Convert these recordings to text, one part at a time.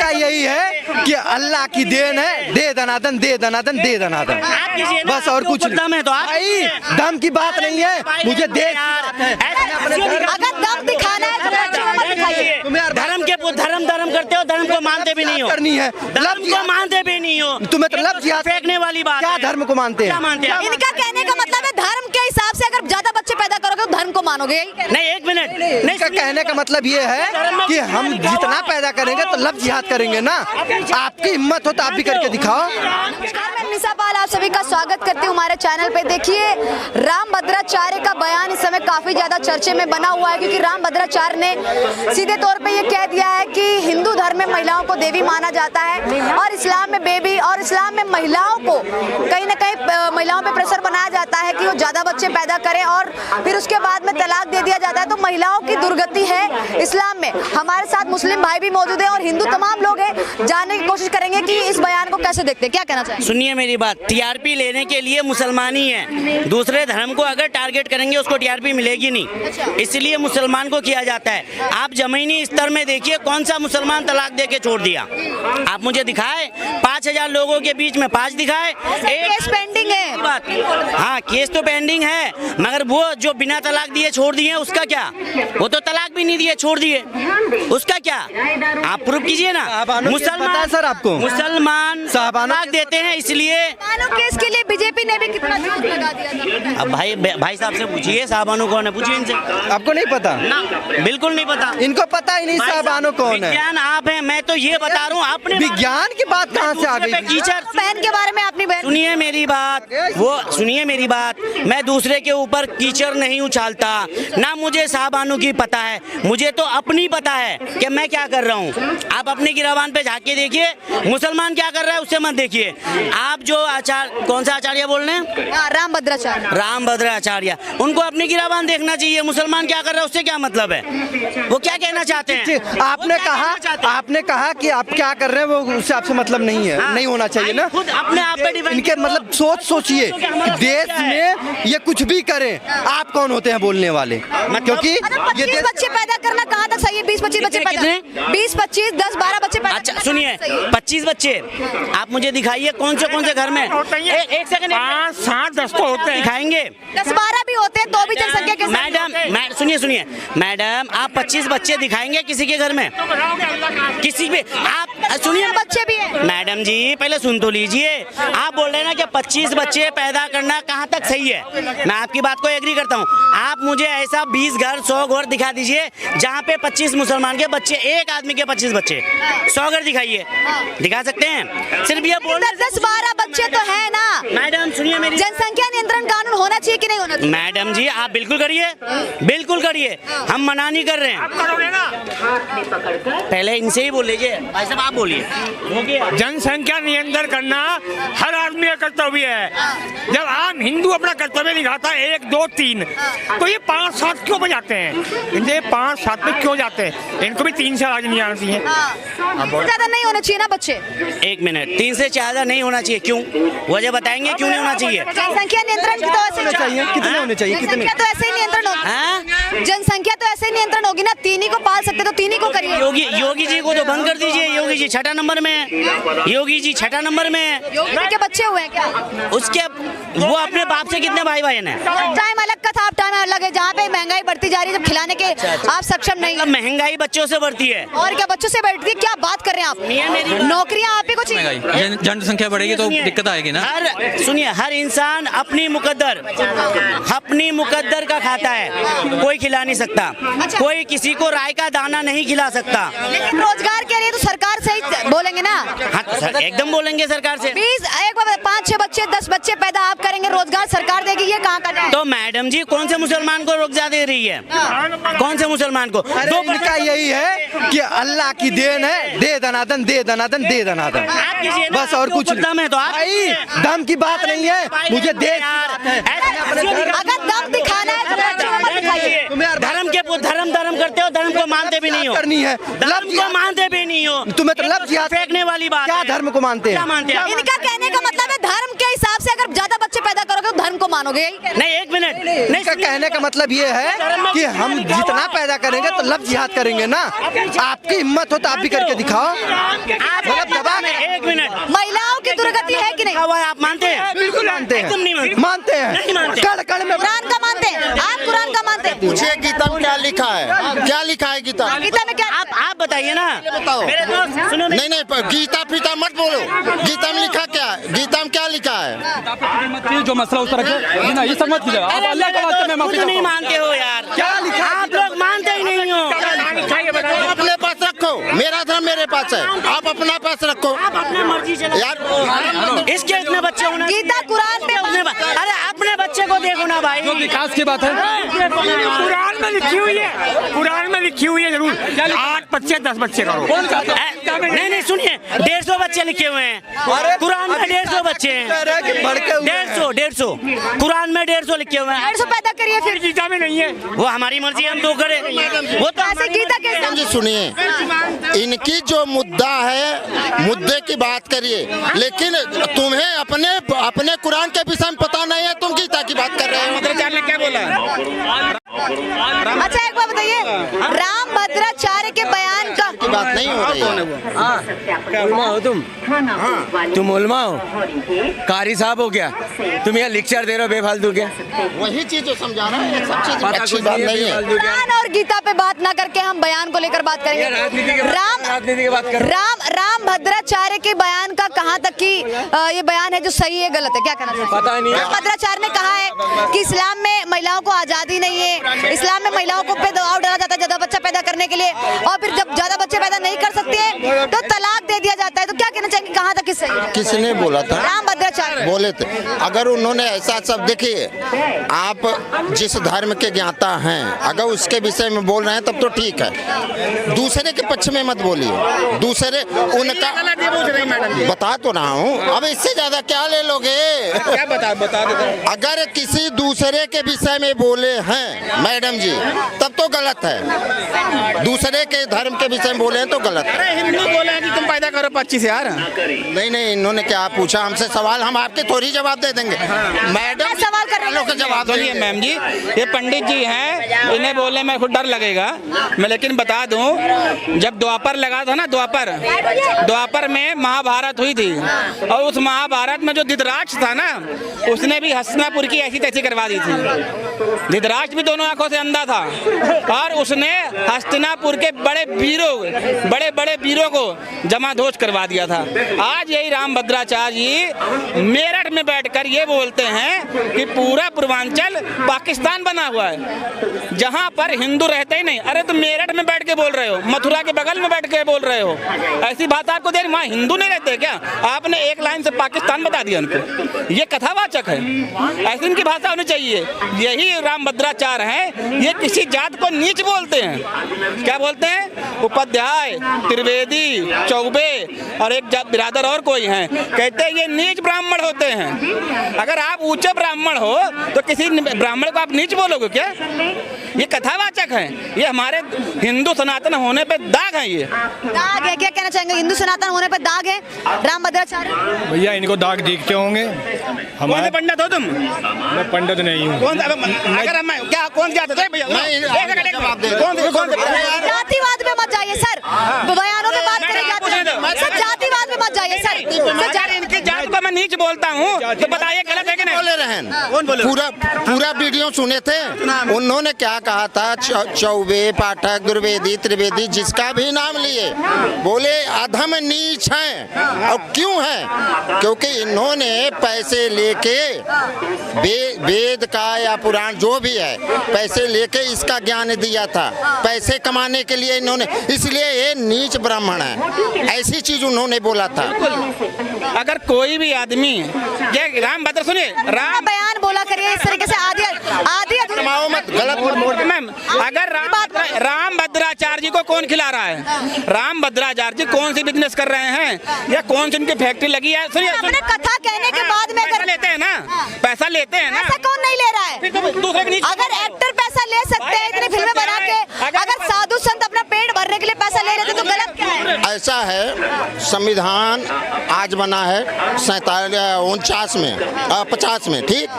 इनका यही है कि अल्लाह की देन है, दे दनादन दे दनादन दे दनादन, बस और कुछ नहीं। भाई दम की बात नहीं है, मुझे दे अगर दम दिखाना है तो दिखाइए। धर्म करते हो, धर्म को मानते भी नहीं हो, करनी है, धर्म को मानते भी नहीं हो, तुम्हें तो लफ्ज़ याद फेंकने वाली बात क्या है। धर्म को मानते हैं? इनका कहने का मतलब है धर्म के हिसाब से अगर ज्यादा बच्चे पैदा करोगे तो धर्म को मानोगे, यही कहना है। नहीं, एक मिनट, इनका कहने का मतलब ये है कि हम जितना पैदा करेंगे तो लफ्ज़ याद करेंगे ना। आपकी हिम्मत हो तो आप भी करके दिखाओ। नमस्कार, मैं निशा पाल आप सभी का स्वागत करती हूँ हमारे चैनल पे। देखिए, रामभद्राचार्य का बयान इस समय काफी ज्यादा चर्चे में बना हुआ है, क्योंकि रामभद्राचार्य ने सीधे तौर पे ये कह दिया है कि हिंदू धर्म में महिलाओं को देवी माना जाता है और इस्लाम में बेबी, और इस्लाम में महिलाओं को कहीं ना कहीं महिलाओं पे प्रेशर बनाया जाता है कि वो ज्यादा बच्चे पैदा करें और फिर उसके बाद में तलाक दे दिया जाता है। तो महिलाओं की दुर्गति है इस्लाम में। हमारे साथ मुस्लिम भाई भी मौजूद है और हिंदू तमाम लोग हैं। जानने की कोशिश करेंगे कि इस बयान को कैसे देखते हैं, क्या कहना चाहिए। सुनिए मेरी बात, टीआरपी लेने के लिए मुसलमान ही है, दूसरे धर्म को अगर टारगेट करेंगे उसको टीआरपी मिलेगी नहीं, इसलिए मुसलमान को किया जाता है। आप जमीनी स्तर में देखिए कौन सा मुसलमान तलाक दे के छोड़ दिया, आप मुझे दिखाए। 5000 लोगों के बीच में 5 दिखाए। केस पेंडिंग है बात, हाँ केस तो पेंडिंग है, मगर वो जो बिना तलाक दिए छोड़ दिए उसका क्या? वो तो तलाक भी नहीं दिए, छोड़ दिए, उसका क्या? आप प्रूफ कीजिए ना। मुसलमान सर आपको मुसलमान तलाक देते हैं, इसलिए केस के लिए बीजेपी ने भी कितना जोर लगा दिया था। अब भाई साहब से पूछिए, साहबानो कौन है, पूछिए इनसे। आपको नहीं पता ना, बिल्कुल नहीं पता, इनको पता ही नहीं साहबानो कौन है। विज्ञान आप हैं, मैं तो ये बता रहा हूँ। आपने विज्ञान की बात कहाँ से आ गई? टीचर बहन के बारे में अपनी बहन, सुनिए मेरी बात, सुनिए मेरी बात, मैं दूसरे के ऊपर कीचड़ नहीं उछालता, ना मुझे साहबानों की पता है, मुझे तो अपनी पता है कि मैं क्या कर रहा हूँ। आप अपने गिरावान पे झांक देखिए, मुसलमान क्या कर रहा है उससे मत देखिए। आप जो आचार्य, कौन सा आचार्य बोल रहे हैं? रामभद्राचार्य, उनको अपनी गिरावान देखना चाहिए। मुसलमान क्या कर रहा है उससे क्या मतलब है, वो क्या कहना चाहते हैं? आपने कहा कि आप क्या कर रहे हैं वो उससे आपसे मतलब नहीं है, नहीं होना चाहिए ना। खुद अपने आप पे डिपेंड, इनके मतलब सोचिए कि देश में ये कुछ भी करें, आप कौन होते हैं बोलने वाले? क्योंकि ये 25 बच्चे पैदा करना कहाँ तक सही है? 20-25 बच्चे पैदा, 20, 25, 10, 12 बच्चे पैदा। अच्छा सुनिए, 25 बच्चे आप मुझे दिखाइए कौन से घर में? एक सेकंड, 5, 7, 10 तो होते हैं, दिखाएंगे। 10-12 भी होते हैं तो भी जनसंख्या के मैडम सुनिए मैडम, आप 25 बच्चे दिखाएंगे किसी के घर में? किसी भी आप सुनिए, बच्चे भी हैं मैडम जी, पहले सुन तो लीजिए। आप बोल रहे हैं ना कि 25 बच्चे पैदा करना कहाँ तक सही है, मैं आपकी बात को एग्री करता हूँ। आप मुझे ऐसा 20 घर 100 घर दिखा दीजिए जहाँ पे 25 मुसलमान के बच्चे, एक आदमी के 25 बच्चे, 100 घर दिखाइए, दिखा सकते हैं? सिर्फ ये बोल 10-12 बच्चे तो है ना। मैडम सुनिए मेरी, जनसंख्या नियंत्रण कानून होना चाहिए कि नहीं होना चाहिए? मैडम जी आप बिल्कुल करिए, बिल्कुल करिए, हम मना नहीं कर रहे हैं। करोगे ना। पहले इनसे ही बोल लीजिए, भाई साहब आप बोलिए। जनसंख्या नियंत्रण करना हर आदमी का कर्तव्य है। जब आम हिंदू अपना कर्तव्य निभाता है 1, 2, 3, तो ये 5, 7 क्यों बजाते हैं? इनके 5, 7 में क्यों जाते हैं? इनको भी 3 से आगे नहीं आना चाहिए। ज्यादा नहीं होना चाहिए ना बच्चे। एक मिनट, 3 से ज्यादा नहीं होना चाहिए, क्यों? वजह बताएंगे क्यों नहीं होना चाहिए? जनसंख्या नियंत्रण की तो ऐसे चाहिए, कितने होने चाहिए? कितने? जनसंख्या तो ऐसे ही नियंत्रण होगी। जनसंख्या तो ऐसे ही नियंत्रण होगी ना, 3 ही को पाल सकते तो 3 ही को करिए। योगी जी को तो बंद कर दीजिए, योगी जी 6 नंबर में है, योगी जी 6 नंबर में है। योगी जी के बच्चे हुए हैं क्या? उसके वो अपने बाप से कितने भाई बहन है? टाइम अलग का था, अब टाइम अलग है। जहाँ पे महंगाई बढ़ती जा रही है, जब खिलाने के आप सक्षम नहीं, मतलब महंगाई बच्चों से बढ़ती है और क्या बच्चों से बढ़ती है? क्या बात कर रहे हैं आप? नौकरियाँ आप ही को चाहिए, जनसंख्या बढ़ेगी तो दिक्कत आएगी ना। सुनिए, हर इंसान अपनी मुकद्दर का खाता है, कोई खिला नहीं सकता, कोई किसी को राय का दाना नहीं खिला सकता। लेकिन रोजगार के लिए तो सरकार से ही बोलेंगे ना। हाँ तो सर, एकदम बोलेंगे सरकार से। 5-6 बच्चे 10 बच्चे पैदा आप करेंगे, रोजगार सरकार देगी, ये कहाँ का है? तो मैडम जी कौन से मुसलमान को रोजगार दे रही है? कौन से मुसलमान को? अरे इनका यही है कि अल्लाह की देन है, दे दनादन दे दनादन दे दनादन, बस और कुछ नहीं। दम है तो भाई दम की बात नहीं है, मुझे दे अगर दम दिखाना है तो दिखाइए। धर्म करते हो, धर्म को मानते भी नहीं हो, करनी है, धर्म को मानते भी नहीं हो, तुम्हें तो लफ्ज़ याद, फेंकने वाली बात क्या है। धर्म को मानते हैं? क्या मानते हैं? इनका कहने का मतलब है धर्म के हिसाब से अगर ज्यादा बच्चे पैदा करोगे तो धर्म को मानोगे, यही कह रहे नहीं एक मिनट नहीं इसका कहने का मतलब ये है कि हम जितना पैदा करेंगे तो लफ्ज जिहाद करेंगे ना। आपकी हिम्मत हो तो आप भी करके दिखाओ। मतलब दबा के एक मिनट हैं। महिलाओं की दुर्गति है कि नहीं? हुआ है, आप मानते हैं? बिल्कुल मानते एकदम नहीं हैं, मानते। मानते नहीं हैं। मानते। कड़ कड़ में कुरान का मानते हैं आप? कुरान का मानते हैं? पूछिए गीता में क्या लिखा है, क्या लिखा है गीता? गीता में क्या? आप बताइए ना। बताओ। मेरे दोस्त सुनो नहीं नहीं गीता पीता मत बोलो। गीता में लिखा क्या है? गीता में क्या लिखा है? जो मसला उस तरह के ना, ये सब मत कीजिएगा। आप अल्लाह के वास्ते में माफी खुद नहीं चाहता हूं। मानते हो यार, क्या लिखा है? आप लोग मानते ही नहीं हो। अपने पास रखो, मेरा धर्म मेरे पास है, आप अपना पास रखो आप अपने मर्जी से यार। इसके इतने बच्चे होना गीता कुरान पे अरे अपने बच्चे को देखो ना भाई। जो विकास की बात है, कुरान में लिखी हुई है, कुरान में लिखी हुई है जरूर 8 बच्चे 10 बच्चे करो। नहीं नहीं सुनिए, 150 बच्चे लिखे हुए हैं कुरान में, 150 बच्चे हैं। 150 कुरान में 150 लिखे हुए हैं। 150 पैदा करिए फिर। गीता में नहीं है। वो हमारी मर्जी, हम तो करें। वो तो ऐसे गीता के मैडम जी सुनिए, इनकी जो मुद्दा है, मुद्दे की बात करिए, लेकिन तुम्हें अपने कुरान के विषय में पता नहीं है, तुम गीता की बात कर रहे हो। ने क्या बोला? अच्छा एक बात बताइए, राम भद्राचार्य के बयान का की बात नहीं हो रही है। हो तुम उलमा हो, कारी साहब हो क्या? तुम यहाँ लेक्चर दे रहे हो बेफालतू के। वही चीज जो समझा रहा है, ये सब चीज अच्छी बात नहीं है। कुरान और गीता पे बात ना करके हम बयान को लेकर बात करेंगे। राजनीति की बात कर। राम भद्राचार्य के बयान का कहाँ तक कि ये बयान है जो सही है गलत है, क्या कहना चाहिए? पता नहीं। राम भद्राचार्य ने कहा है कि इस्लाम में महिलाओं को आजादी नहीं है, इस्लाम में महिलाओं को पे दबाव डाला जाता है ज्यादा बच्चा पैदा करने के लिए, और फिर जब ज्यादा बच्चे पैदा नहीं कर सकती है तो तलाक दे दिया जाता है। तो क्या कहना चाहेंगे, कहाँ तक सही है? किसने बोला था? राम भद्राचार्य बोले थे। अगर उन्होंने ऐसा सब, देखिए आप जिस धर्म के ज्ञाता हैं, अगर उसके विषय में बोल रहे हैं तब तो ठीक है, दूसरे के पक्ष में मत बोलिए। दूसरे उनका बता तो रहा हूँ, अब इससे ज्यादा क्या ले लोगे? क्या बता देते? अगर किसी दूसरे के विषय में बोले हैं मैडम जी, तब तो गलत है। दूसरे के धर्म के विषय में बोले हैं तो गलत है। हिंदू बोले हैं कि तुम पैदा करो 25 यार। नहीं इन्होंने क्या पूछा हमसे सवाल, हम आपके थोड़ी जवाब दे देंगे। मैडम क्या सवाल कर रहे हैं? लोग के जवाब सुनिए देंगे। मैम जी, ये पंडित जी हैं, इन्हें बोलने में खुद डर लगेगा। मैं लेकिन बता दूं, जब द्वापर लगा था ना, द्वापर में महाभारत हुई थी, और उस महाभारत में जो धृतराष्ट्र था ना, उसने भी हस्तिनापुर की ऐसी तैसी करवा दी थी। धृतराष्ट्र भी दोनों आंखों से अंधा था, और उसने हस्तिनापुर के बड़े बड़े वीरों को जमादोज करवा दिया था। आज यही राम भद्राचार्य जी मेरठ में बैठकर ये बोलते हैं कि पूरा पूर्वांचल पाकिस्तान बना हुआ है, जहां पर हिंदू रहते ही नहीं। अरे तुम मेरठ में बैठ के बोल रहे हो, मथुरा के बगल में बैठ के बोल रहे हो, ऐसी बात आपको दे रही, वहाँ हिंदू नहीं रहते क्या? आपने एक लाइन से पाकिस्तान बता दिया उनको। ये कथावाचक है, ऐसी इनकी भाषा होनी चाहिए। यही राम भद्राचार्य हैं, ये किसी जात को नीच बोलते हैं। क्या बोलते हैं? उपाध्याय, त्रिवेदी, चौबे और एक बिरादर और कोई हैं, कहते हैं ये नीच ब्राह्मण होते हैं। अगर आप ऊंचे ब्राह्मण हो तो किसी ब्राह्मण को आप नीच बोलोगे क्या? ये कथावाचक है, ये हमारे हिंदू सनातन होने पे दाग है। ये दाग है, क्या कहना चाहेंगे? हिंदू सनातन होने पे दाग है राम भद्राचार्य? भैया इनको दाग दिखते होंगे। कौन से पंडित हो तुम? मैं पंडित नहीं हूँ। कौन अगर हम क्या कौन जात है भैया? कौन जातिवाद में मत जाइए सर, बयानों में बात करें, सर जातिवाद में मत जाइए सर। इनकी जात को मैं नीच बोलता हूँ तो बताइए गलत है कि नहीं? बोले रहन पूरा वीडियो सुने थे। उन्होंने क्या कहा था? चौबे, पाठक, द्विवेदी, त्रिवेदी, जिसका भी नाम लिए, बोले अधम नीच हैं। और क्यों है? क्योंकि इन्होंने पैसे लेके वेद का या पुराण जो भी है, पैसे लेके इसका ज्ञान दिया था, पैसे कमाने के लिए इन्होंने, इसलिए ये नीच ब्राह्मण है, ऐसी चीज उन्होंने बोला था। अगर कोई भी आदमी ये राम भद्र सुनिए, राम बयान बोला करिए इस तरीके से आधी मत गलत मैम, अगर राम भद्राचार्य जी को कौन खिला रहा है? राम भद्राचार्य जी कौन सी बिजनेस कर रहे हैं या कौन सी उनकी फैक्ट्री लगी है? सुनिए, अपने कथा कहने के बाद में पैसा लेते हैं ना, पैसा लेते हैं ना। पैसा कौन नहीं ले रहा है? दूसरे के नीचे अगर एक्टर पैसा ले सकते हैं इतनी फिल्में बना के, अगर साधु संत अपना पेट भरने घूमने के लिए पैसा ले रहे थे तो गलत क्या है? ऐसा है, संविधान आज बना है 49 में 50 में, ठीक।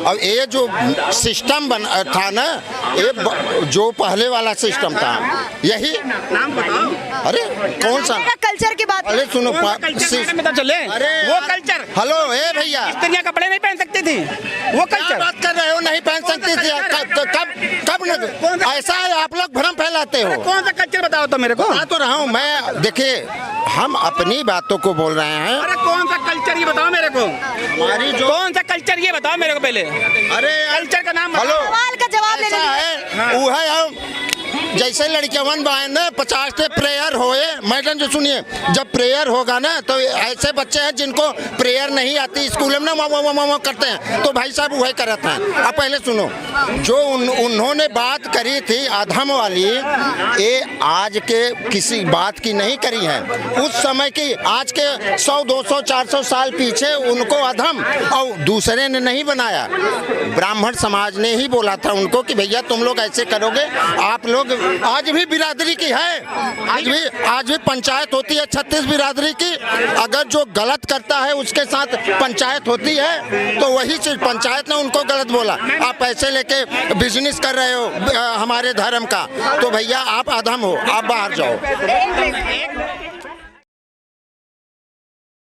अब ये जो सिस्टम बना था ना, ये जो पहले वाला सिस्टम था, यही नाम बताओ। अरे कौन सा कल्चर की बात अरे सुनो कल्चर में तो चले, अरे वो कल्चर। हेलो ए भैया, स्त्रियां कपड़े नहीं पहन सकती थी, वो क्या कल्चर। बात कर रहे हो? नहीं पहन सकती थी? कब ऐसा है? आप लोग भ्रम फैलाते हो। कौन सा कल्चर बताओ तो मेरे को। बता तो रहा हूँ मैं, देखिए हम अपनी बातों को बोल रहे हैं। अरे कौन सा कल्चर ये बताओ मेरे को, हमारी जो कौन सा कल्चर ये बताओ मेरे को पहले। अरे कल्चर का नाम हेलो, सवाल का जवाब लेने ऐसा दीजिए। है वो है हम जैसे लड़कियां बाएं ना 50 के प्रेयर होए, मैडम जो सुनिए, जब प्रेयर होगा ना तो ऐसे बच्चे हैं जिनको प्रेयर नहीं आती, स्कूल में ना मामा करते हैं, तो भाई साहब वही करते हैं। अब पहले सुनो, जो उन्होंने बात करी थी अधम वाली, ये आज के किसी बात की नहीं करी है, उस समय की, आज के 100 200 400 साल पीछे उनको अधम और दूसरे ने नहीं बनाया, ब्राह्मण समाज ने ही बोला था उनको कि भैया तुम लोग ऐसे करोगे, आप लोग। आज भी बिरादरी की है, आज भी पंचायत होती है 36 बिरादरी की, अगर जो गलत करता है उसके साथ पंचायत होती है, तो वही चीज पंचायत ने उनको गलत बोला। आप पैसे लेके बिजनेस कर रहे हो हमारे धर्म का, तो भैया आप अधम हो, आप बाहर जाओ।